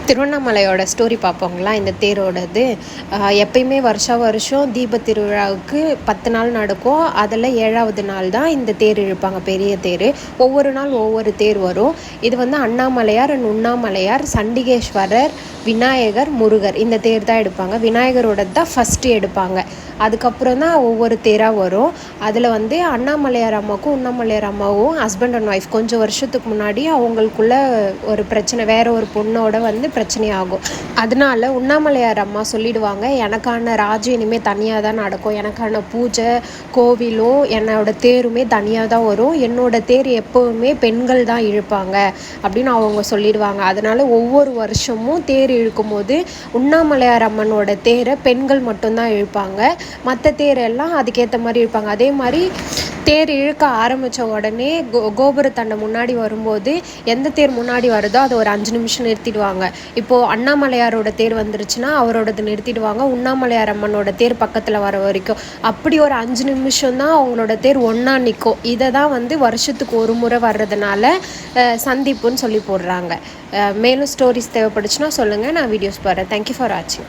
திருவண்ணாமலையோட story பார்ப்போங்களா. இந்த தேரோடது எப்பயுமே வருஷம் தீப திருவிழாவுக்கு 10 நாள் நடக்கும். அதில் 7வது நாள் தான் இந்த தேர் இழுப்பாங்க, பெரிய தேர். ஒவ்வொரு நாள் ஒவ்வொரு தேர் வரும். இது வந்து அண்ணாமலையார் அண்ட் உண்ணாமலையார், சண்டிகேஸ்வரர், விநாயகர், முருகர் இந்த தேர் தான் எடுப்பாங்க. விநாயகரோட தான் ஃபஸ்ட்டு எடுப்பாங்க. அதுக்கப்புறம் தான் ஒவ்வொரு தேராக வரும். அதில் வந்து அண்ணாமலையார் அம்மாவுக்கும் உண்ணாமலையார் அம்மாவும் ஹஸ்பண்ட் அண்ட் ஒய்ஃப் கொஞ்சம் வருஷத்துக்கு முன்னாடி அவங்களுக்குள்ள ஒரு பிரச்சனை, வேற ஒரு பொண்ணோட வந்து பிரச்சனையாகும். அதனால உண்ணாமலையார் அம்மா சொல்லிடுவாங்க, எனக்கான ராஜ்யம் இனிமேல் தனியாக தான் நடக்கும், எனக்கான பூஜை கோவிலும் என்னோட தேருமே தனியாக தான் வரும், என்னோட தேர் எப்போவுமே பெண்கள் தான் இழுப்பாங்க அப்படின்னு அவங்க சொல்லிடுவாங்க. அதனால ஒவ்வொரு வருஷமும் தேர் இழுக்கும் போது உண்ணாமலையார் அம்மனோட தேரை பெண்கள் மட்டும்தான் இழுப்பாங்க. மற்ற தேரெல்லாம் அதுக்கேற்ற மாதிரி இழுப்பாங்க. அதே மாதிரி தேர் இழுக்க ஆரம்பித்த உடனே கோபுரத்தண்டை முன்னாடி வரும்போது எந்த தேர் முன்னாடி வருதோ அதை ஒரு 5 நிமிஷம் நிறுத்திடுவாங்க. இப்போது அண்ணாமலையாரோட தேர் வந்துருச்சுன்னா அவரோடது நிறுத்திடுவாங்க. உண்ணாமலையார் அம்மனோட தேர் பக்கத்தில் வர வரைக்கும் அப்படி ஒரு 5 நிமிஷம் தான் அவங்களோட தேர் ஒன்றா நிற்கும். இதை தான் வந்து வருஷத்துக்கு ஒரு முறை வர்றதுனால சந்திப்புன்னு சொல்லி போடுறாங்க. மேலும் ஸ்டோரிஸ் தேவைப்படுச்சுன்னா சொல்லுங்கள், நான் வீடியோஸ் போடுறேன். தேங்க்யூ ஃபார் வாட்சிங்.